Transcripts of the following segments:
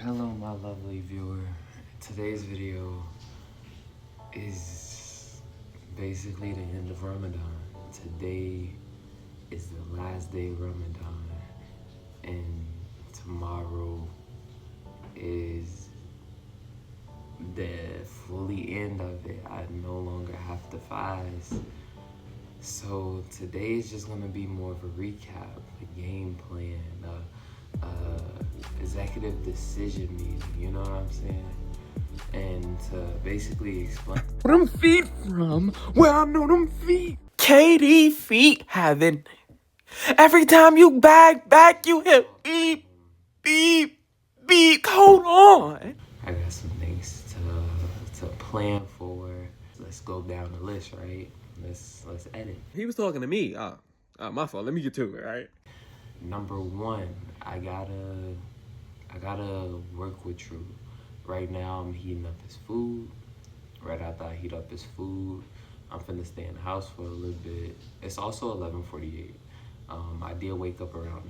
Hello, my lovely viewer. Today's video is basically the end of Ramadan. Today is the last day of Ramadan, and tomorrow is the fully end of it. I no longer have to fast. So today is just gonna be more of a recap, a game plan, executive decision meeting, you know what I'm saying? And to basically explain where them feet from, where I know them feet. KD feet having. Every time you back, you hit beep, beep, beep. Hold on. I got some things to plan for. Let's go down the list, right? Let's edit. He was talking to me. My fault. Let me get to it, right? Number one, I gotta work with True. Right now, I'm heating up his food. Right after I heat up his food, I'm finna stay in the house for a little bit. It's also 11:48. I did wake up around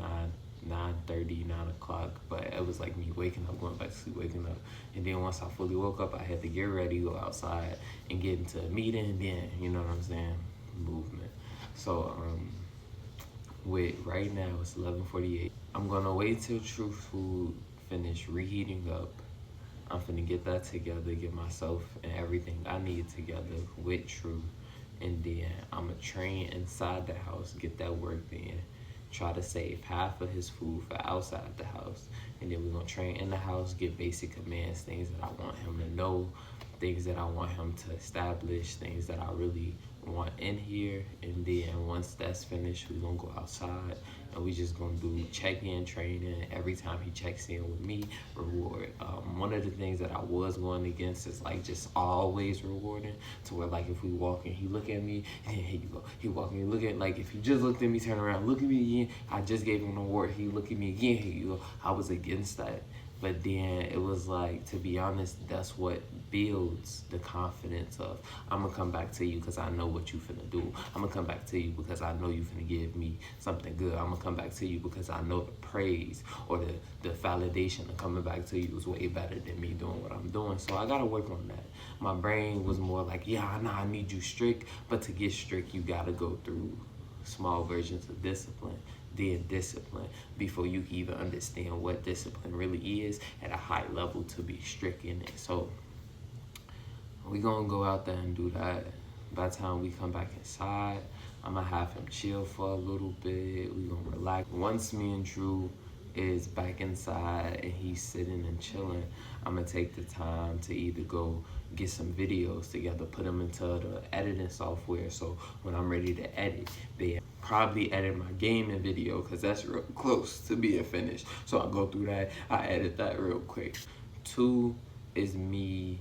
9:30, 9 o'clock, but it was like me waking up, going back to sleep, waking up. And then once I fully woke up, I had to get ready, go outside, and get into a meeting, and then, you know what I'm saying, movement. So, with right now, it's 11:48. I'm gonna wait till True Food finish reheating up. I'm finna get that together, get myself and everything I need together with True. And then I'm gonna train inside the house, get that work in, try to save half of his food for outside the house. And then we're gonna train in the house, get basic commands, things that I want him to know, things that I want him to establish, things that I really want in here. And then once that's finished, we're gonna go outside and we just gonna do check-in training. Every time he checks in with me, reward. One of the things that I was going against is like just always rewarding, to where like if we walk in, he look at me, and here you go. He walk in, look at, like if he just looked at me, turn around, look at me again. I just gave him an award. He look at me again, here you go. I was against that. But then it was like, to be honest, that's what builds the confidence of, I'm gonna come back to you because I know what you finna do. I'm gonna come back to you because I know you finna give me something good. I'm gonna come back to you because I know the praise or the validation of coming back to you is way better than me doing what I'm doing. So I gotta work on that. My brain was more like, yeah, I know I need you strict, but to get strict, you gotta go through small versions of discipline, then discipline, before you can even understand what discipline really is at a high level to be strict in it. So we gonna go out there and do that. By the time we come back inside, I'm gonna have him chill for a little bit. We gonna relax. Once me and Drew is back inside and he's sitting and chilling, I'm gonna take the time to either go get some videos together, put them into the editing software, so when I'm ready to edit, they probably edit my gaming video because that's real close to being finished. So I'll go through that, I edit that real quick. Two is me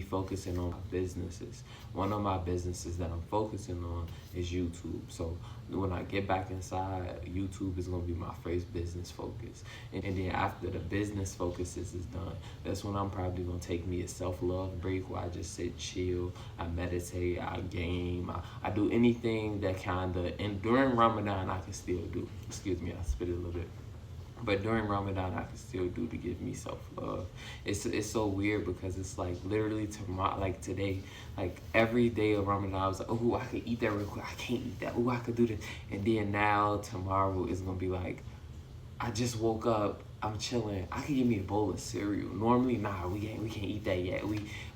focusing on my businesses. One of my businesses that I'm focusing on is YouTube. So when I get back inside, YouTube is gonna be my first business focus. And then after the business focuses is done, that's when I'm probably gonna take me a self-love break where I just sit chill, I meditate, I game, I do anything that and during Ramadan I can still do. Excuse me, I spit it a little bit. But during Ramadan, I can still do to give me self-love. It's so weird because it's like literally tomorrow, like today, like every day of Ramadan, I was like, oh, I could eat that real quick. I can't eat that. Oh, I could do this. And then now tomorrow is gonna be like, I just woke up, I'm chilling. I could give me a bowl of cereal. Normally, nah, we can't eat that yet.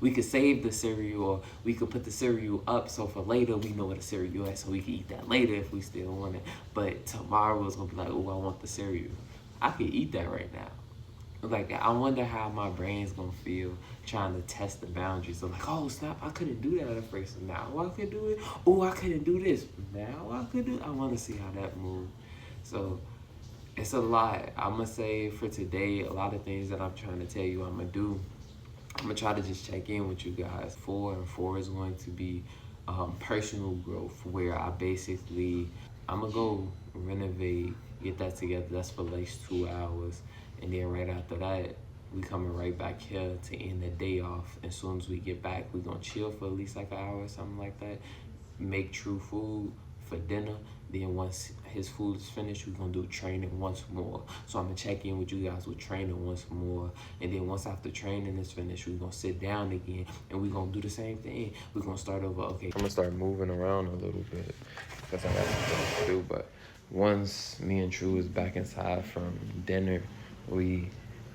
We could save the cereal, or we could put the cereal up so for later we know what the cereal is, so we can eat that later if we still want it. But tomorrow is gonna be like, oh, I want the cereal. I could eat that right now. Like, I wonder how my brain's gonna feel trying to test the boundaries. So like, oh snap, I couldn't do that at first. Now I could do it. Oh, I couldn't do this. Now I could do it. I wanna see how that moves. So it's a lot. I'm gonna say for today, a lot of things that I'm trying to tell you I'm gonna do. I'm gonna try to just check in with you guys. 4 is going to be personal growth, where I'm gonna go renovate, get that together. That's for like 2 hours. And then right after that, we coming right back here to end the day off. As soon as we get back, we gonna chill for at least like an hour or something like that. Make True food for dinner. Then once his food is finished, we're gonna do training once more. So I'm gonna check in with you guys with training once more. And then once after training is finished, we're gonna sit down again and we're gonna do the same thing. We're gonna start over. Okay, I'm gonna start moving around a little bit because I got stuff to do. But once me and True is back inside from dinner, I'm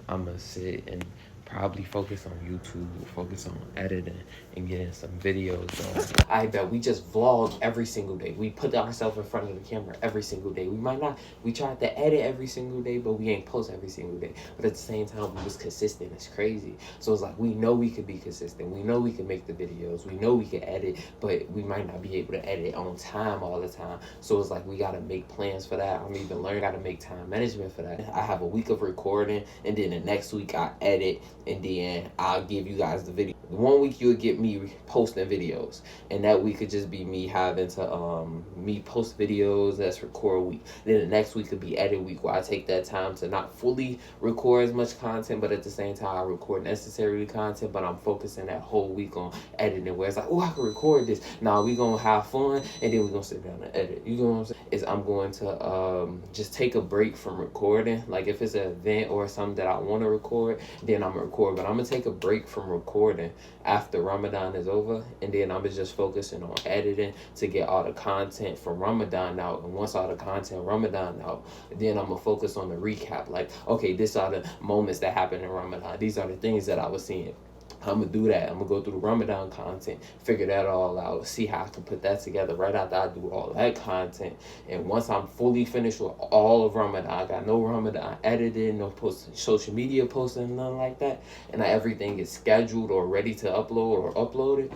gonna sit and probably focus on YouTube, focus on editing and getting some videos done. I bet we just vlog every single day. We put ourselves in front of the camera every single day. We tried to edit every single day, but we ain't post every single day. But at the same time, we was consistent. It's crazy. So it's like, we know we could be consistent. We know we can make the videos. We know we can edit, but we might not be able to edit on time all the time. So it's like, we gotta make plans for that. I'm even learning how to make time management for that. I have a week of recording, and then the next week I edit, and then I'll give you guys the video. 1 week you'll get me posting videos, and that week could just be me having to me post videos. That's record week. Then the next week could be edit week, where I take that time to not fully record as much content, but at the same time I record necessary content, but I'm focusing that whole week on editing, where it's like, oh, I can record this. Now we gonna have fun, and then we gonna sit down and edit. You know what I'm saying? I'm going to just take a break from recording. Like if it's an event or something that I want to record, then I'm gonna record. But I'm gonna take a break from recording after Ramadan is over, and then I'm just focusing on editing to get all the content from Ramadan out. And once all the content Ramadan out, then I'm gonna focus on the recap. Like, okay, these are the moments that happened in Ramadan. These are the things that I was seeing. I'm gonna do that. I'm gonna go through the Ramadan content, figure that all out, see how I can put that together right after I do all that content. And once I'm fully finished with all of Ramadan, I got no Ramadan edited, no post, social media posting, nothing like that, and everything is scheduled or ready to upload or uploaded,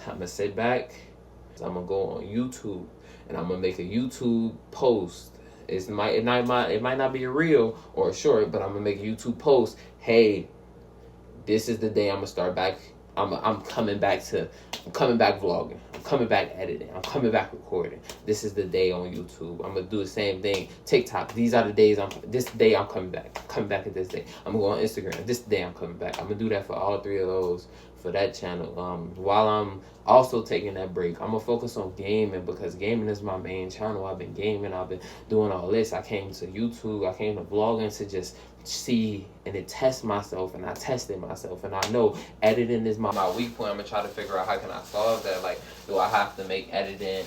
I'm gonna sit back. I'm gonna go on YouTube, and I'm gonna make a YouTube post. It might not be a reel or a short, but I'm gonna make a YouTube post. Hey, this is the day I'm gonna start back. I'm coming back vlogging. I'm coming back editing. I'm coming back recording. This is the day on YouTube. I'm gonna do the same thing. TikTok. These are the days this day I'm coming back. I'm coming back at this day. I'm gonna go on Instagram. This day I'm coming back. I'm gonna do that for all three of those for that channel. While I'm also taking that break, I'm gonna focus on gaming, because gaming is my main channel. I've been gaming. I've been doing all this. I came to YouTube. I came to vlogging to just see and then test myself, and I tested myself, and I know editing is my weak point. I'm gonna try to figure out how can I solve that. Like, do I have to make editing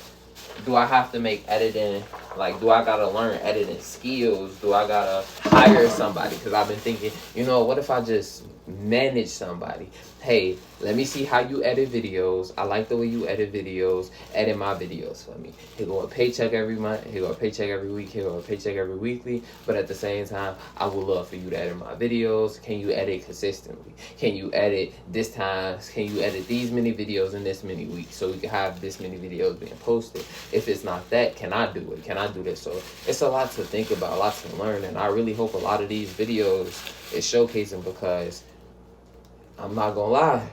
like, do I gotta learn editing skills? Do I gotta hire somebody? Because I've been thinking, what if I just manage somebody? Hey, let me see how you edit videos. I like the way you edit videos. Edit my videos for me. Here go a paycheck every month. Here go a paycheck every week. Here go a paycheck every weekly. But at the same time, I would love for you to edit my videos. Can you edit consistently? Can you edit this time? Can you edit these many videos in this many weeks, so we can have this many videos being posted? If it's not that, can I do it? Can I do this? So it's a lot to think about, a lot to learn. And I really hope a lot of these videos is showcasing, because I'm not gonna lie,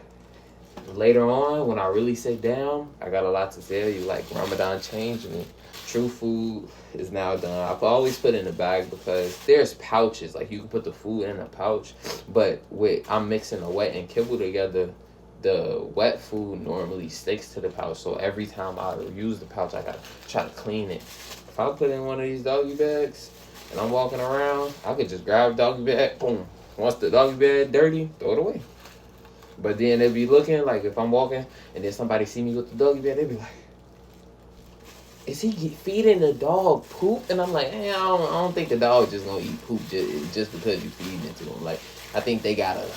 later on when I really sit down, I got a lot to tell you. Like, Ramadan changed me. True food is now done. I've always put in a bag, because there's pouches, like you can put the food in a pouch, but I'm mixing the wet and kibble together. The wet food normally sticks to the pouch, so every time I use the pouch, I gotta try to clean it. If I put in one of these doggy bags and I'm walking around, I could just grab a doggy bag, boom. Once the doggy bag dirty, throw it away. But then they'll be looking, like, if I'm walking and then somebody see me with the doggy bag, they'll be like, is he feeding the dog poop? And I'm like, I don't think the dog just gonna eat poop just because you feeding it to him. Like, I think they gotta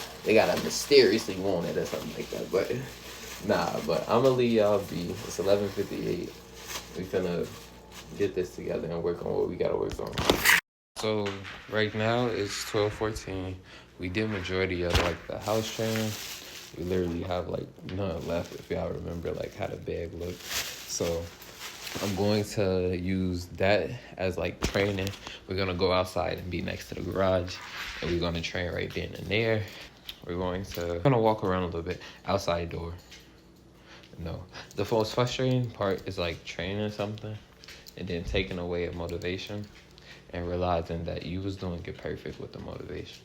mysteriously want it or something like that. But nah, but I'm gonna leave y'all be. It's 11:58. We finna get this together and work on what we gotta work on. So right now it's 12:14. We did majority of like the house training. We literally have like none left, if y'all remember like how the bag looked. So I'm going to use that as like training. We're gonna go outside and be next to the garage, and we're gonna train right then and there. We're gonna walk around a little bit. Outside door. No, the most frustrating part is like training something and then taking away a motivation and realizing that you was doing it perfect with the motivation.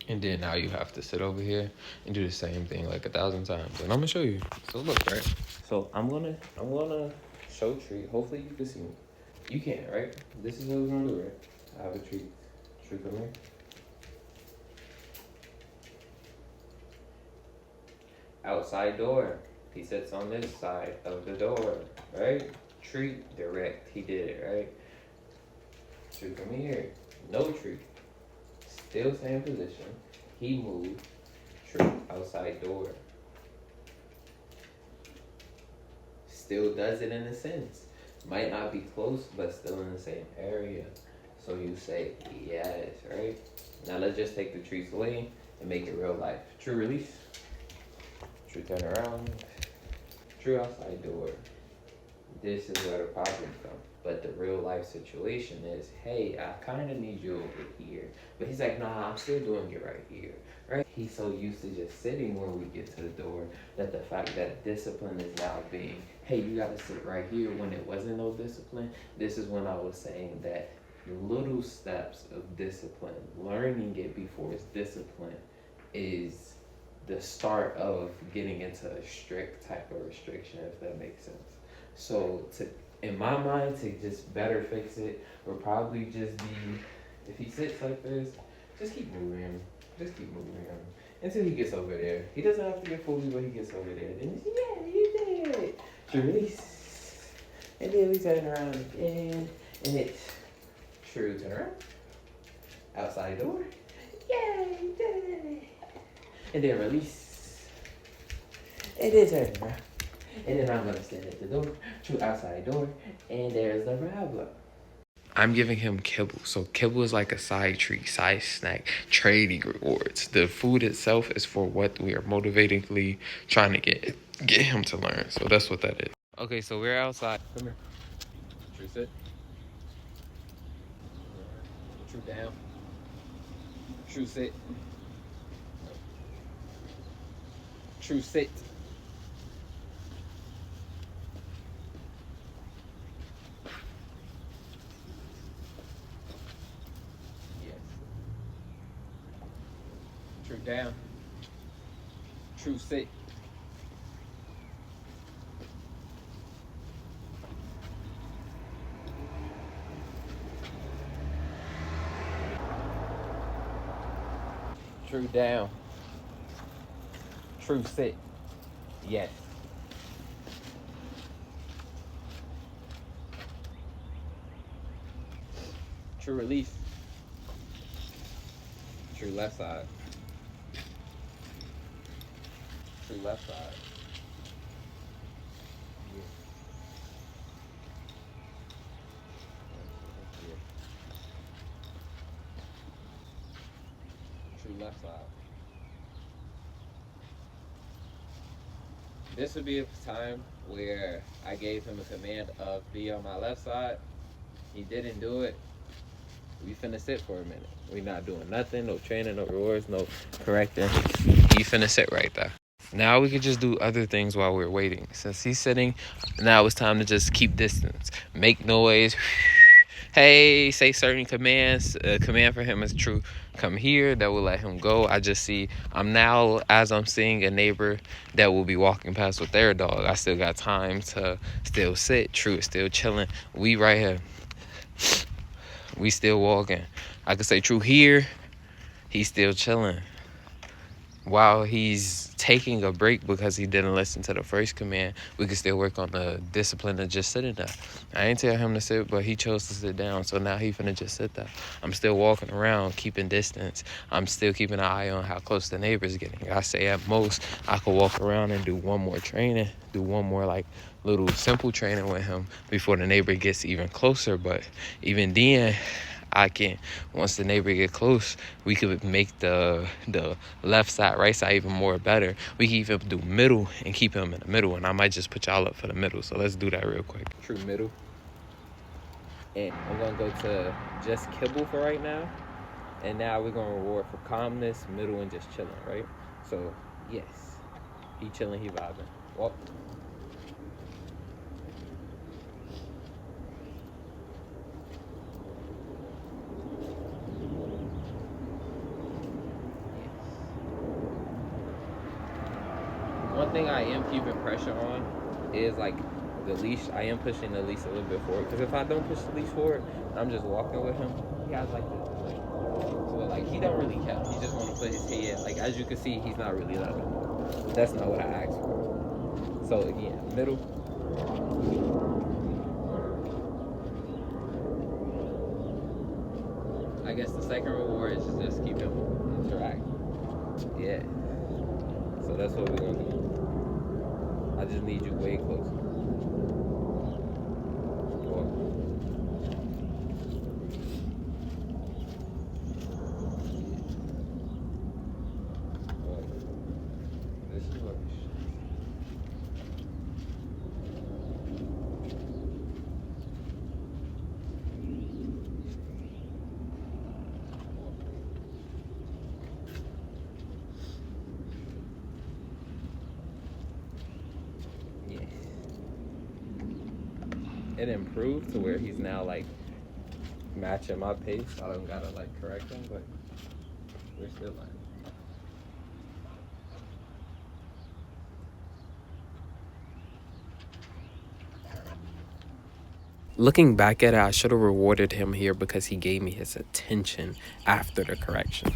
And then now you have to sit over here and do the same thing like 1,000 times. And I'm gonna show you. So look, right? So I'm gonna show treat. Hopefully you can see me. You can't, right? This is what we're gonna do, right? I have a treat. Treat, come here. Outside door. He sits on this side of the door, right? Treat, direct. He did it, right? Treat, come here. No treat. Still same position. He moved. Treat, outside door. Still does it in a sense. Might not be close, but still in the same area. So you say yes, right? Now let's just take the treats away and make it real life. True release. True turn around. True outside door. This is where the problem comes. But the real life situation is, hey, I kind of need you over here. But he's like, nah, I'm still doing it right here, right? He's so used to just sitting when we get to the door that the fact that discipline is now being, hey, you got to sit right here when it wasn't no discipline. This is when I was saying that little steps of discipline, learning it before it's discipline, is the start of getting into a strict type of restriction, if that makes sense. So in my mind, to just better fix it would probably just be, if he sits like this, just keep moving him. Just keep moving him until he gets over there. He doesn't have to get fully, but he gets over there. Then yeah, you did it. Release. And then we turn around again. And it's true turn around. Outside door. Yay, you did it. And then release. And then turn around. And then I'm gonna stand at the door, true outside door, and there's the rabbler. I'm giving him kibble. So kibble is like a side treat, side snack, trading rewards. The food itself is for what we are motivatingly trying to get him to learn. So that's what that is. Okay, so we're outside. Come here. True sit. True down. True sit. True sit. True down. True sit. True down. True sit. Yes. True release. True left side. True left side. Yeah. True left side. This would be a time where I gave him a command of be on my left side. He didn't do it. We finna sit for a minute. We not doing nothing, no training, no rewards, no correcting. He finna sit right there. Now we could just do other things while we're waiting. Since he's sitting, now it's time to just keep distance. Make noise. Hey, say certain commands. A command for him is true. Come here. That will let him go. I just see, as I'm seeing a neighbor that will be walking past with their dog, I still got time to still sit. True, still chilling. We right here. We still walking. I could say true here. He's still chilling. While he's taking a break because he didn't listen to the first command, we can still work on the discipline of just sitting there. I ain't tell him to sit, but he chose to sit down, so now he finna just sit there. I'm still walking around, keeping distance. I'm still keeping an eye on how close the neighbor's getting. I say at most, I could walk around and do one more training, do one more like little simple training with him before the neighbor gets even closer, but even then, I can, once the neighbor get close, we could make the left side, right side even more better. We can even do middle and keep him in the middle, and I might just put y'all up for the middle. So let's do that real quick. True middle. And I'm gonna go to just kibble for right now. And now we're gonna reward for calmness, middle, and just chilling, right? So yes, he chilling, he vibing. Walk. One thing I am keeping pressure on is like the leash. I am pushing the leash a little bit forward, because if I don't push the leash forward, I'm just walking with him. He has like this, like, so like he don't really care. He just want to put his head. Like as you can see, he's not really loving. But that's not what I asked for. So again, middle. I guess the second reward is to just keep him interacting. Yeah. So that's what we're gonna do. I just need you way closer. This is what we should. It improved to where he's now like matching my pace. I don't gotta like correct him, but we're still learning. Looking back at it, I should have rewarded him here because he gave me his attention after the correction.